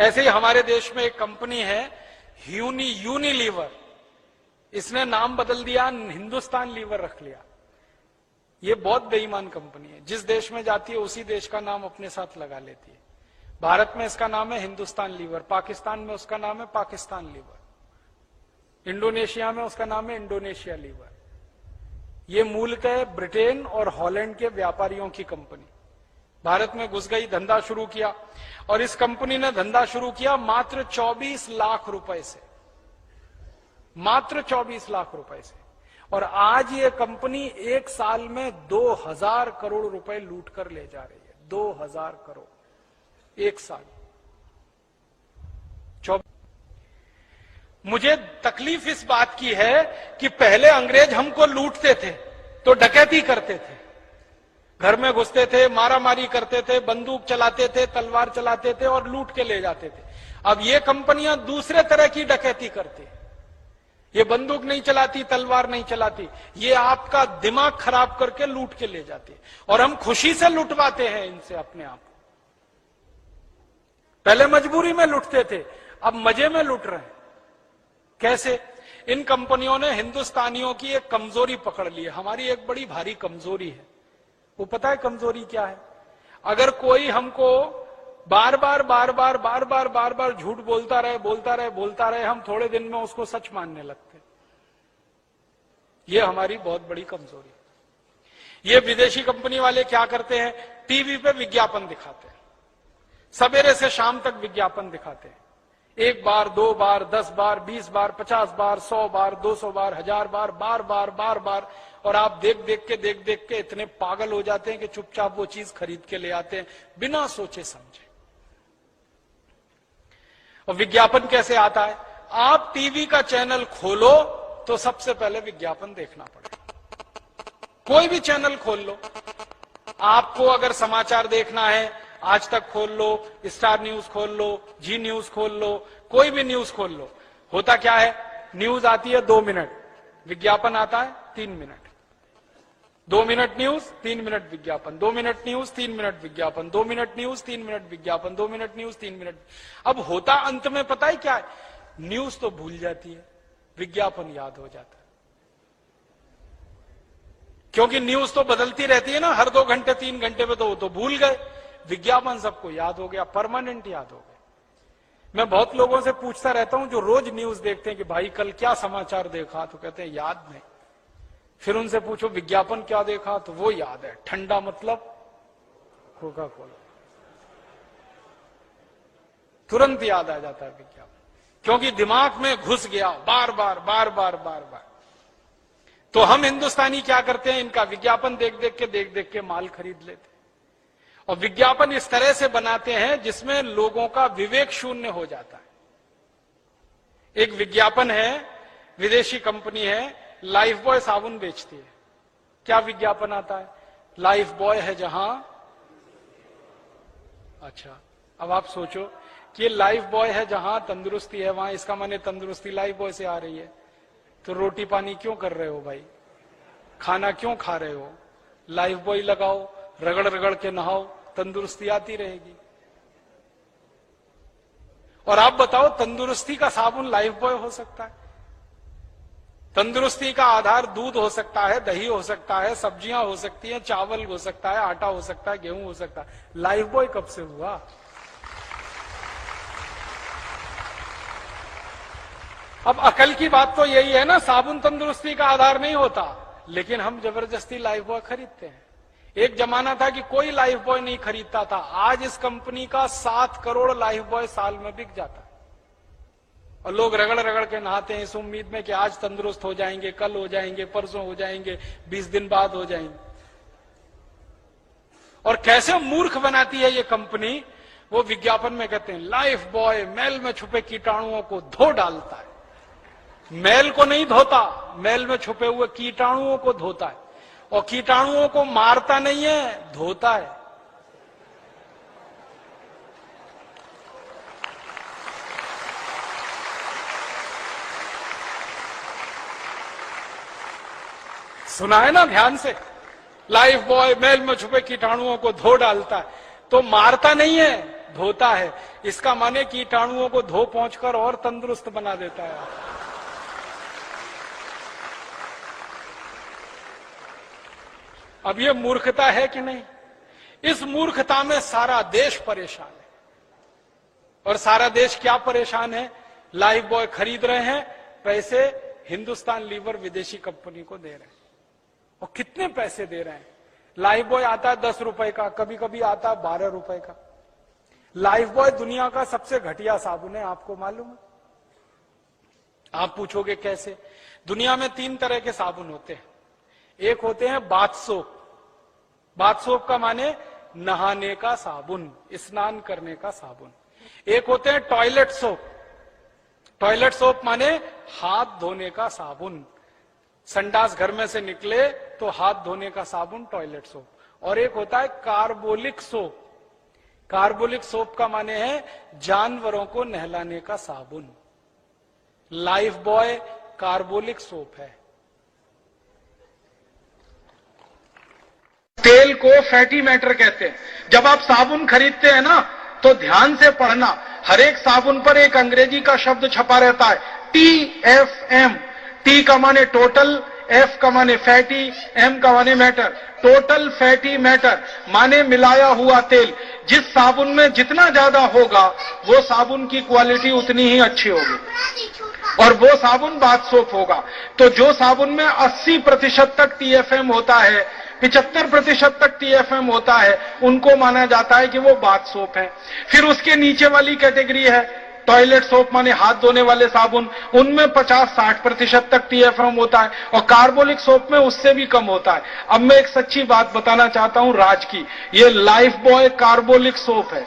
ऐसे ही हमारे देश में एक कंपनी है यूनिलीवर, इसने नाम बदल दिया, हिंदुस्तान लीवर रख लिया। ये बहुत बेईमान कंपनी है, जिस देश में जाती है उसी देश का नाम अपने साथ लगा लेती है। भारत में इसका नाम है हिंदुस्तान लीवर, पाकिस्तान में उसका नाम है पाकिस्तान लीवर, इंडोनेशिया में उसका नाम है इंडोनेशिया लीवर। ये मूलतः ब्रिटेन और हॉलैंड के व्यापारियों की कंपनी भारत में घुस गई, धंधा शुरू किया, और इस कंपनी ने धंधा शुरू किया मात्र 24 लाख रुपए से, मात्र 24 लाख रुपए से। और आज ये कंपनी एक साल में 2000 करोड़ रुपए लूट कर ले जा रही है। 2000 करोड़ एक साल। मुझे तकलीफ इस बात की है कि पहले अंग्रेज हमको लूटते थे तो डकैती करते थे, घर में घुसते थे, मारामारी करते थे, बंदूक चलाते थे, तलवार चलाते थे और लूट के ले जाते थे। अब ये कंपनियां दूसरे तरह की डकैती करती है। ये बंदूक नहीं चलाती, तलवार नहीं चलाती, ये आपका दिमाग खराब करके लूट के ले जाती है, और हम खुशी से लुटवाते हैं इनसे अपने आप। पहले मजबूरी में लुटते थे, अब मजे में लुट रहे हैं। कैसे? इन कंपनियों ने हिंदुस्तानियों की एक कमजोरी पकड़ ली है। हमारी एक बड़ी भारी कमजोरी है, वो पता है कमजोरी क्या है? अगर कोई हमको बार बार झूठ बोलता रहे, हम थोड़े दिन में उसको सच मानने लगते। ये हमारी बहुत बड़ी कमजोरी है। ये विदेशी कंपनी वाले क्या करते हैं? टीवी पे विज्ञापन दिखाते हैं, सवेरे से शाम तक विज्ञापन दिखाते हैं। 1 बार, 2 बार, 10 बार, 20 बार, 50 बार, 100 बार, 200 बार, 1000 बार, बार, और आप देख देख के इतने पागल हो जाते हैं कि चुपचाप वो चीज खरीद के ले आते हैं बिना सोचे समझे। और विज्ञापन कैसे आता है? आप टीवी का चैनल खोलो तो सबसे पहले विज्ञापन देखना पड़ेगा। कोई भी चैनल खोल लो, आपको अगर समाचार देखना है, आज तक खोल लो, स्टार न्यूज खोल लो, जी न्यूज खोल लो, कोई भी न्यूज खोल लो, होता क्या है? न्यूज आती है 2 मिनट, विज्ञापन आता है 3 मिनट। 2 मिनट न्यूज, 3 मिनट विज्ञापन, 2 मिनट न्यूज, 3 मिनट विज्ञापन, 2 मिनट न्यूज, 3 मिनट विज्ञापन, 2 मिनट न्यूज, 3 मिनट। अब होता अंत में पता है क्या है? न्यूज तो भूल जाती है, विज्ञापन याद हो जाता है। क्योंकि न्यूज तो बदलती रहती है ना, हर 2 घंटे 3 घंटे में, तो वो तो भूल गए। विज्ञापन सबको याद हो गया, परमानेंट याद हो गया। मैं बहुत लोगों से पूछता रहता हूं जो रोज न्यूज देखते हैं कि भाई कल क्या समाचार देखा, तो कहते हैं याद नहीं। फिर उनसे पूछो विज्ञापन क्या देखा, तो वो याद है, ठंडा मतलब कोका कोला, तुरंत याद आ जाता है विज्ञापन, क्योंकि दिमाग में घुस गया बार बार। तो हम हिंदुस्तानी क्या करते हैं? इनका विज्ञापन देख देख के माल खरीद लेते हैं। और विज्ञापन इस तरह से बनाते हैं जिसमें लोगों का विवेक शून्य हो जाता है। एक विज्ञापन है, विदेशी कंपनी है, लाइफ बॉय साबुन बेचती है। क्या विज्ञापन आता है? लाइफ बॉय है जहां। अच्छा, अब आप सोचो कि लाइफ बॉय है जहां तंदुरुस्ती है वहां, इसका माने तंदुरुस्ती लाइफ बॉय से आ रही है। तो रोटी पानी क्यों कर रहे हो भाई? खाना क्यों खा रहे हो? लाइफ बॉय लगाओ, रगड़ रगड़ के नहाओ, तंदुरुस्ती आती रहेगी। और आप बताओ, तंदुरुस्ती का साबुन लाइफ बॉय हो सकता है? तंदुरुस्ती का आधार दूध हो सकता है, दही हो सकता है, सब्जियां हो सकती हैं, चावल हो सकता है, आटा हो सकता है, गेहूं हो सकता है। लाइफ बॉय कब से हुआ? अब अकल की बात तो यही है ना, साबुन तंदुरुस्ती का आधार नहीं होता, लेकिन हम जबरदस्ती लाइफ बॉय खरीदते हैं। एक जमाना था कि कोई लाइफ बॉय नहीं खरीदता था, आज इस कंपनी का 7 करोड़ लाइफ बॉय साल में बिक जाता है। और लोग रगड़ रगड़ के नहाते हैं इस उम्मीद में कि आज तंदुरुस्त हो जाएंगे, कल हो जाएंगे, परसों हो जाएंगे, 20 दिन बाद हो जाएंगे। और कैसे मूर्ख बनाती है ये कंपनी, वो विज्ञापन में कहते हैं लाइफ बॉय मैल में छुपे कीटाणुओं को धो डालता है। मैल को नहीं धोता, मैल में छुपे हुए कीटाणुओं को धोता है। और कीटाणुओं को मारता नहीं है, धोता है। सुना है ना ध्यान से? लाइफ बॉय मैल में छुपे कीटाणुओं को धो डालता है, तो मारता नहीं है, धोता है, इसका माने कीटाणुओं को धो पहुंचकर और तंदुरुस्त बना देता है। अब ये मूर्खता है कि नहीं? इस मूर्खता में सारा देश परेशान है। और सारा देश क्या परेशान है? लाइफ बॉय खरीद रहे हैं, पैसे हिंदुस्तान लीवर विदेशी कंपनी को दे रहे हैं। और कितने पैसे दे रहे हैं? लाइफ बॉय आता है 10 रुपए का, कभी कभी आता है 12 रुपए का। लाइफ बॉय दुनिया का सबसे घटिया साबुन है, आपको मालूम है? आप पूछोगे कैसे? दुनिया में 3 तरह के साबुन होते हैं। एक होते हैं बाथ सोप। बाथ सोप का माने नहाने का साबुन, स्नान करने का साबुन। एक होते हैं टॉयलेट सोप। टॉयलेट सोप माने हाथ धोने का साबुन। संडास घर में से निकले तो हाथ धोने का साबुन टॉयलेट सोप। और एक होता है कार्बोलिक सोप। कार्बोलिक सोप का माने है जानवरों को नहलाने का साबुन। लाइफ बॉय कार्बोलिक सोप है। तेल को फैटी मैटर कहते हैं। जब आप साबुन खरीदते हैं ना तो ध्यान से पढ़ना, हर एक साबुन पर एक अंग्रेजी का शब्द छपा रहता है, TFM। T का माने टोटल, F का माने फैटी, M का माने मैटर। टोटल फैटी मैटर माने मिलाया हुआ तेल। जिस साबुन में जितना ज्यादा होगा वो साबुन की क्वालिटी उतनी ही अच्छी होगी और वो साबुन बाथ सोप होगा। तो जो साबुन में 80% तक TFM होता है, 75% तक TFM होता है, उनको माना जाता है कि वो बाथ सोप है। फिर उसके नीचे वाली कैटेगरी है टॉयलेट सोप माने हाथ धोने वाले साबुन, उनमें 50-60% तक TFM होता है और कार्बोलिक सोप में उससे भी कम होता है। अब मैं एक सच्ची बात बताना चाहता हूं राज की, ये लाइफ बॉय कार्बोलिक सोप है,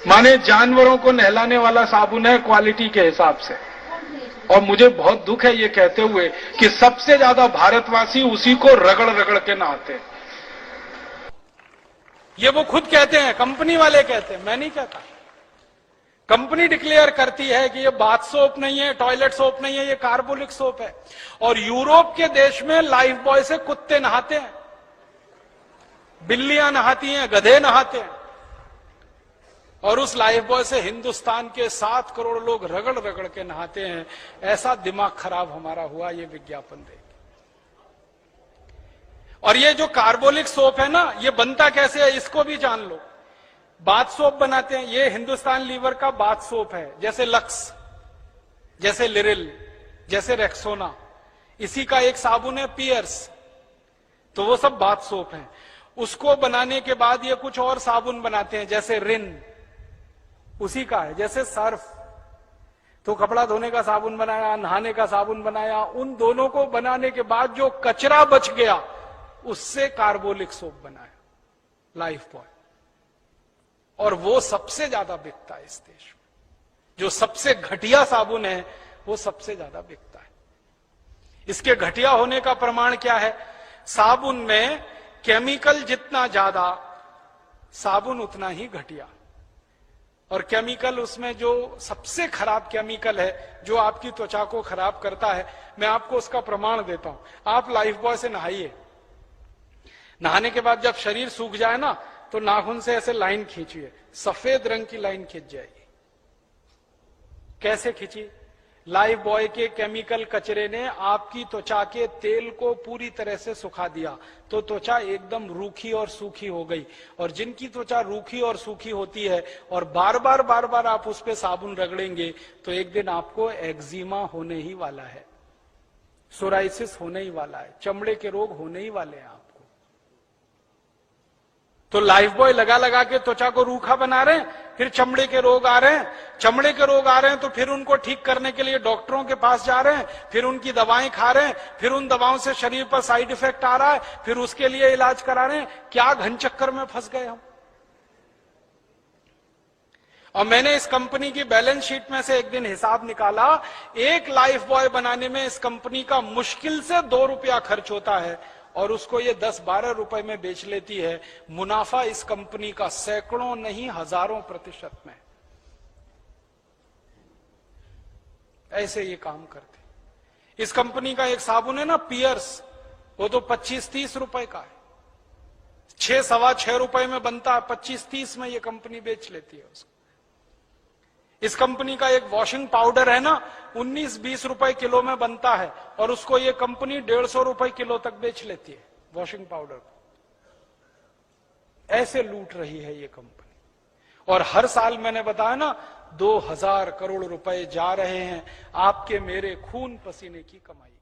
माने जानवरों को नहलाने वाला साबुन है क्वालिटी के हिसाब से। और मुझे बहुत दुख है ये कहते हुए कि सबसे ज्यादा भारतवासी उसी को रगड़ रगड़ के नहाते हैं। ये वो खुद कहते हैं, कंपनी वाले कहते हैं, मैं नहीं कहता। कंपनी डिक्लेयर करती है कि ये बाथ सोप नहीं है, टॉयलेट सोप नहीं है, ये कार्बोलिक सोप है। और यूरोप के देश में लाइफ बॉय से कुत्ते नहाते हैं, बिल्लियां नहाती हैं, गधे नहाते हैं। और उस लाइफ बॉय से हिंदुस्तान के 7 करोड़ लोग रगड़ रगड़ के नहाते हैं। ऐसा दिमाग खराब हमारा हुआ ये विज्ञापन देख। और ये जो कार्बोलिक सोप है ना, ये बनता कैसे है इसको भी जान लो। बाथ सोप बनाते हैं, ये हिंदुस्तान लीवर का बाथ सोप है, जैसे लक्स, जैसे लिरिल, जैसे रेक्सोना। इसी का एक साबुन है पियर्स, तो वो सब बाथ सोप है। उसको बनाने के बाद ये कुछ और साबुन बनाते हैं, जैसे रिन, उसी का है, जैसे सर्फ। तो कपड़ा धोने का साबुन बनाया, नहाने का साबुन बनाया, उन दोनों को बनाने के बाद जो कचरा बच गया उससे कार्बोलिक सोप बनाया लाइफ बॉय। और वो सबसे ज्यादा बिकता है इस देश में। जो सबसे घटिया साबुन है वो सबसे ज्यादा बिकता है। इसके घटिया होने का प्रमाण क्या है? साबुन में केमिकल जितना ज्यादा, साबुन उतना ही घटिया। और केमिकल, उसमें जो सबसे खराब केमिकल है जो आपकी त्वचा को खराब करता है, मैं आपको उसका प्रमाण देता हूं। आप लाइफ बॉय से नहाइए, नहाने के बाद जब शरीर सूख जाए ना तो नाखून से ऐसे लाइन खींचिए, सफेद रंग की लाइन खींच जाएगी। कैसे खींची? लाइफ बॉय के केमिकल कचरे ने आपकी त्वचा के तेल को पूरी तरह से सुखा दिया, तो त्वचा एकदम रूखी और सूखी हो गई। और जिनकी त्वचा रूखी और सूखी होती है और बार बार आप उस पर साबुन रगड़ेंगे तो एक दिन आपको एक्जिमा होने ही वाला है, सोराइसिस होने ही वाला है, चमड़े के रोग होने ही वाले हैं आपको। तो लाइफ बॉय लगा लगा के त्वचा को रूखा बना रहे हैं, फिर चमड़े के रोग आ रहे हैं। चमड़े के रोग आ रहे हैं तो फिर उनको ठीक करने के लिए डॉक्टरों के पास जा रहे हैं, फिर उनकी दवाएं खा रहे हैं, फिर उन दवाओं से शरीर पर साइड इफेक्ट आ रहा है, फिर उसके लिए इलाज करा रहे हैं। क्या घन चक्कर में फंस गए हम। और मैंने इस कंपनी की बैलेंस शीट में से एक दिन हिसाब निकाला, एक लाइफ बॉय बनाने में इस कंपनी का मुश्किल से 2 रुपया खर्च होता है और उसको ये 10-12 रुपए में बेच लेती है। मुनाफा इस कंपनी का सैकड़ों नहीं हजारों % में। ऐसे ये काम करते। इस कंपनी का एक साबुन है ना पियर्स, वो तो 25-30 रुपए का है, 6-6.25 में बनता है, 25-30 में ये कंपनी बेच लेती है उसको। इस कंपनी का एक वॉशिंग पाउडर है ना, 19-20 रुपए किलो में बनता है, और उसको ये कंपनी 150 रुपए किलो तक बेच लेती है वॉशिंग पाउडर को। ऐसे लूट रही है ये कंपनी। और हर साल मैंने बताया ना, 2000 करोड़ रुपए जा रहे हैं आपके मेरे खून पसीने की कमाई।